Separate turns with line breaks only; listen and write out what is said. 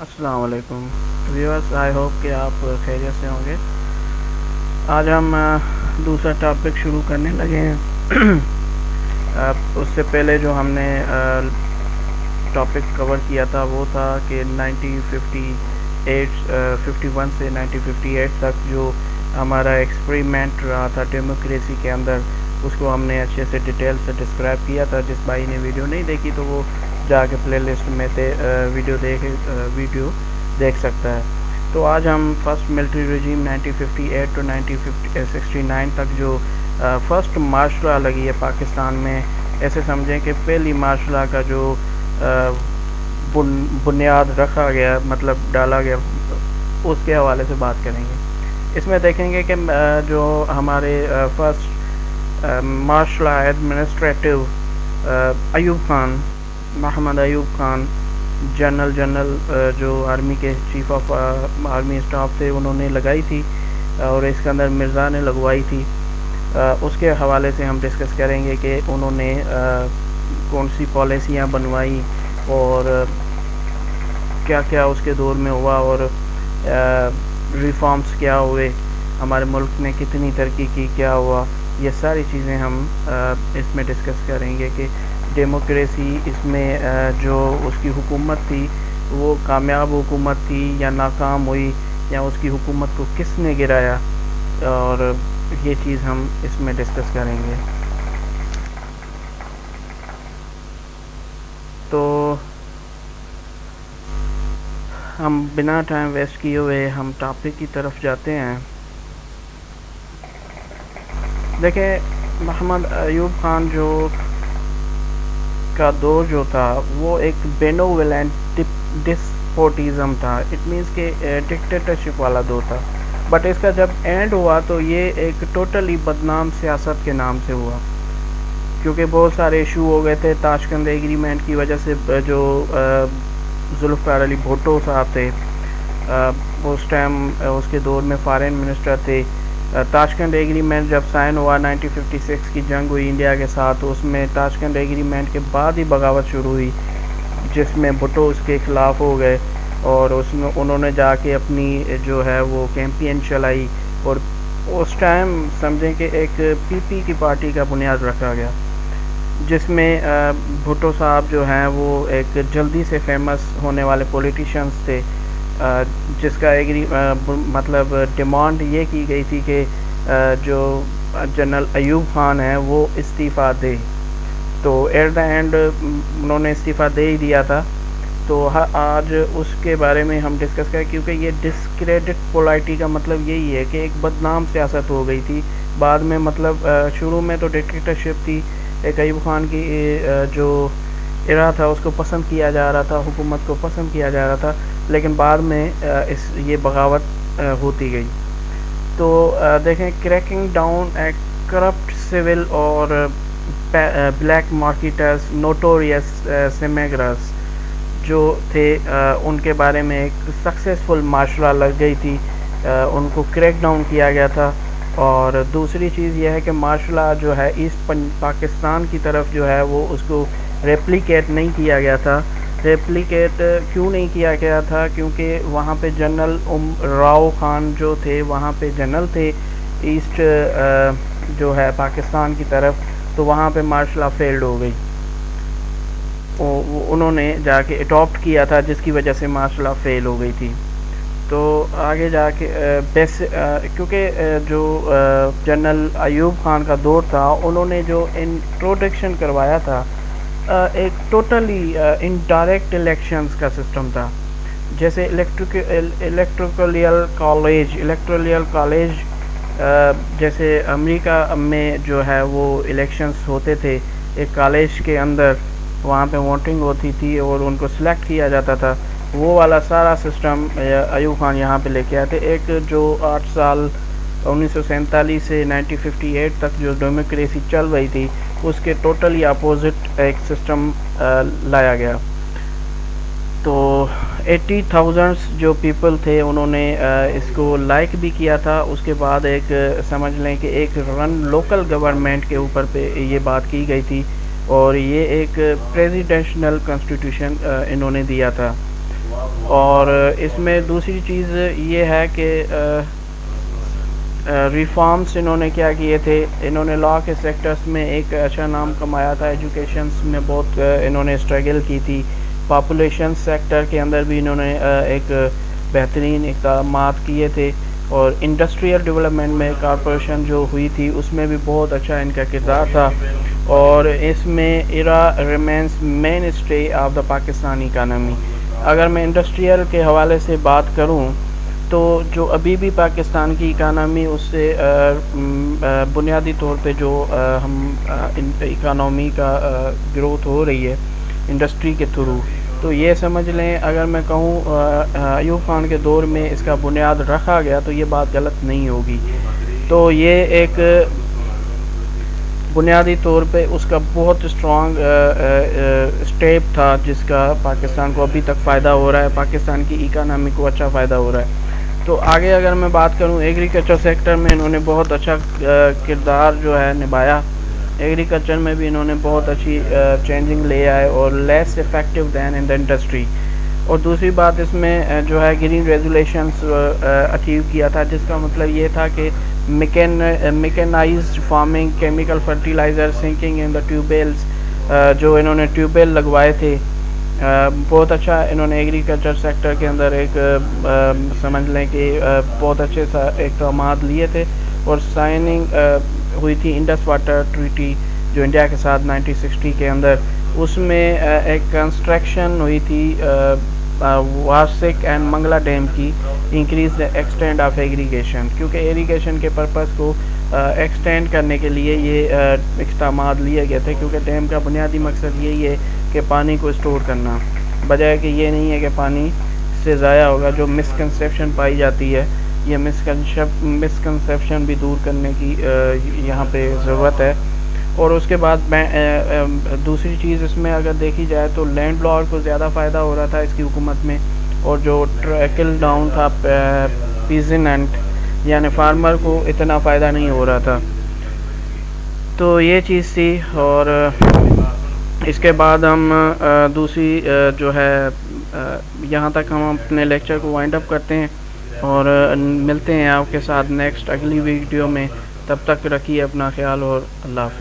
السلام علیکم viewers, I hope کہ آپ خیریت سے ہوں گے۔ آج ہم دوسرا ٹاپک شروع کرنے لگے ہیں۔ اس سے پہلے جو ہم نے ٹاپک کور کیا تھا وہ تھا کہ 1951 سے 1958 تک جو ہمارا ایکسپریمنٹ رہا تھا ڈیموکریسی کے اندر، اس کو ہم نے اچھے سے ڈیٹیل سے ڈسکرائب کیا تھا۔ جس بھائی نے ویڈیو نہیں دیکھی تو وہ جا کے پلے لسٹ میں ویڈیو دیکھ سکتا ہے۔ تو آج ہم فرسٹ ملٹری رجیم 1958 ٹو 1969 تک جو فرسٹ مارشل لا لگی ہے پاکستان میں، ایسے سمجھیں کہ پہلی مارشل لا کا جو بنیاد رکھا گیا، مطلب ڈالا گیا، اس کے حوالے سے بات کریں گے۔ اس میں دیکھیں گے کہ جو ہمارے first martial law administrative Ayub Khan, Muhammad Ayub Khan, general جو آرمی کے چیف آف آرمی اسٹاف تھے، انہوں نے لگائی تھی، اور اس کے اندر مرزا نے لگوائی تھی۔ اس کے حوالے سے ہم ڈسکس کریں گے کہ انہوں نے کون سی پالیسیاں بنوائی اور کیا کیا اس کے دور میں ہوا، اور ریفارمز کیا ہوئے، ہمارے ملک نے کتنی ترقی کی، کیا ہوا، یہ ساری چیزیں ہم اس میں ڈسکس کریں گے کہ ڈیموکریسی اس میں جو اس کی حکومت تھی وہ کامیاب حکومت تھی یا ناکام ہوئی، یا اس کی حکومت کو کس نے گرایا، اور یہ چیز ہم اس میں ڈسکس کریں گے۔ تو ہم بنا ٹائم ویسٹ کیے ہوئے ہم ٹاپک کی طرف جاتے ہیں۔ دیکھیں، محمد ایوب خان جو کا دور جو تھا وہ ایک بینوولینٹ ڈسپوٹیزم تھا، اٹ مینس کہ ڈکٹیٹرشپ والا دور تھا، بٹ اس کا جب اینڈ ہوا تو یہ ایک ٹوٹلی بدنام سیاست کے نام سے ہوا، کیونکہ بہت سارے ایشو ہو گئے تھے تاشکند ایگریمنٹ کی وجہ سے۔ جو ذوالفقار علی بھٹو صاحب تھے، اس ٹائم اس کے دور میں فارن منسٹر تھے۔ تاشکند ایگریمنٹ جب سائن ہوا 1956 کی جنگ ہوئی انڈیا کے ساتھ، تو اس میں تاشکند ایگریمنٹ کے بعد ہی بغاوت شروع ہوئی، جس میں بھٹو اس کے خلاف ہو گئے، اور اس میں انہوں نے جا کے اپنی جو ہے وہ کیمپین چلائی، اور اس ٹائم سمجھیں کہ ایک پی پی کی پارٹی کا بنیاد رکھا گیا، جس میں بھٹو صاحب جو ہیں وہ ایک جلدی سے فیمس ہونے والے پولیٹیشنز تھے، جس کا مطلب ڈیمانڈ یہ کی گئی تھی کہ جو جنرل ایوب خان ہیں وہ استعفیٰ دے، تو ایٹ دا اینڈ انہوں نے استعفیٰ دے ہی دیا تھا۔ تو آج اس کے بارے میں ہم ڈسکس کریں، کیونکہ یہ ڈسکریڈٹ پولیٹی کا مطلب یہی ہے کہ ایک بدنام سیاست ہو گئی تھی بعد میں، مطلب شروع میں تو ڈکٹیٹرشپ تھی، ایک ایوب خان کی جو ایرا تھا اس کو پسند کیا جا رہا تھا، حکومت کو پسند کیا جا رہا تھا، لیکن بعد میں یہ بغاوت ہوتی گئی۔ تو دیکھیں، کریکنگ ڈاؤن ایک کرپٹ سول اور بلیک مارکیٹرز، نوٹوریس سمیگرس جو تھے، ان کے بارے میں ایک سکسیزفل مارشل لا لگ گئی تھی، ان کو کریک ڈاؤن کیا گیا تھا۔ اور دوسری چیز یہ ہے کہ مارشل لا جو ہے ایسٹ پاکستان کی طرف جو ہے وہ اس کو ریپلیکیٹ نہیں کیا گیا تھا۔ ریپلیکیٹ کیوں نہیں کیا گیا تھا؟ کیونکہ وہاں پہ جنرل راؤ خان جو تھے وہاں پہ جنرل تھے ایسٹ جو ہے پاکستان کی طرف، تو وہاں پہ مارشل لا فیلڈ ہو گئی، انہوں نے جا کے اڈاپٹ کیا تھا، جس کی وجہ سے مارشل لا فیل ہو گئی تھی۔ تو آگے جا کے کیونکہ جو جنرل ایوب خان کا دور تھا، انہوں نے جو انٹروڈکشن کروایا تھا ایک ٹوٹلی انڈائریکٹ الیکشنز کا سسٹم تھا، جیسے الیکٹورل کالج، جیسے امریکہ میں جو ہے وہ الیکشنز ہوتے تھے ایک کالج کے اندر، وہاں پہ ووٹنگ ہوتی تھی اور ان کو سلیکٹ کیا جاتا تھا، وہ والا سارا سسٹم ایوب خان یہاں پہ لے کے آئے تھے۔ ایک جو 8 سال 1947 سے 1958 تک جو ڈیموکریسی چل رہی تھی، اس کے ٹوٹلی اپوزٹ ایک سسٹم لایا گیا۔ تو 80,000 جو پیپل تھے انہوں نے اس کو لائک بھی کیا تھا۔ اس کے بعد ایک سمجھ لیں کہ ایک لوکل گورنمنٹ کے اوپر پہ یہ بات کی گئی تھی، اور یہ ایک پریزیڈنشل کنسٹیٹیوشن انہوں نے دیا تھا۔ اور اس میں دوسری چیز یہ ہے کہ ریفارمز انہوں نے کیا کیے تھے. انہوں نے لا کے سیکٹرز میں ایک اچھا نام کمایا تھا. ایجوکیشنز میں بہت انہوں نے اسٹرگل کی تھی. پاپولیشن سیکٹر کے اندر بھی انہوں نے ایک بہترین اقدامات کیے تھے. اور انڈسٹریل ڈیولپمنٹ میں کارپوریشن جو ہوئی تھی اس میں بھی بہت اچھا ان کا کردار تھا. اور اس میں era remains mainstay of the Pakistani economy. اگر میں انڈسٹریل کے حوالے سے بات کروں تو جو ابھی بھی پاکستان کی اکانومی اس سے بنیادی طور پہ جو ہم اکانومی کا گروتھ ہو رہی ہے انڈسٹری کے تھرو، تو یہ سمجھ لیں اگر میں کہوں ایوب خان کے دور میں اس کا بنیاد رکھا گیا تو یہ بات غلط نہیں ہوگی. تو یہ ایک بنیادی طور پہ اس کا بہت اسٹرانگ اسٹیپ تھا جس کا پاکستان کو ابھی تک فائدہ ہو رہا ہے، پاکستان کی اکانومی کو اچھا فائدہ ہو رہا ہے. تو آگے اگر میں بات کروں ایگریکلچر سیکٹر میں انہوں نے بہت اچھا کردار جو ہے نبھایا. ایگریکلچر میں بھی انہوں نے بہت اچھی چینجنگ لے آئے اور less effective then in the industry. اور دوسری بات اس میں جو ہے گرین ریزولیشنز اچیو کیا تھا، جس کا مطلب یہ تھا کہ میکینائزڈ فارمنگ، کیمیکل فرٹیلائزر سنکنگ ان دا ٹیوبیلز، جو انہوں نے ٹیوبیل لگوائے تھے. بہت اچھا انہوں نے ایگریکلچر سیکٹر کے اندر ایک سمجھ لیں کہ بہت اچھے اقدامات لیے تھے. اور سائننگ ہوئی تھی انڈس واٹر ٹریٹی جو انڈیا کے ساتھ 1960 کے اندر. اس میں ایک کنسٹرکشن ہوئی تھی وارسک اینڈ منگلا ڈیم کی، increase the extend of aggregation, کیونکہ ایریگیشن کے پرپز کو ایکسٹینڈ کرنے کے لیے یہ اقدامات لیے گئے تھے. کیونکہ ڈیم کا بنیادی مقصد یہی ہے کہ پانی کو اسٹور کرنا، بجائے کہ یہ نہیں ہے کہ پانی سے ضائع ہوگا. جو مسکنسیپشن پائی جاتی ہے، یہ مسکنسیپشن بھی دور کرنے کی یہاں پہ ضرورت ہے. اور اس کے بعد دوسری چیز اس میں اگر دیکھی جائے تو لینڈ لارڈ کو زیادہ فائدہ ہو رہا تھا اس کی حکومت میں، اور جو ٹریکل ڈاؤن تھا پیزنٹ یعنی فارمر کو اتنا فائدہ نہیں ہو رہا تھا. تو یہ چیز تھی. اور اس کے بعد ہم دوسری جو ہے یہاں تک ہم اپنے لیکچر کو وائنڈ اپ کرتے ہیں اور ملتے ہیں آپ کے ساتھ نیکسٹ اگلی ویڈیو میں. تب تک رکھیے اپنا خیال اور اللہ حافظ.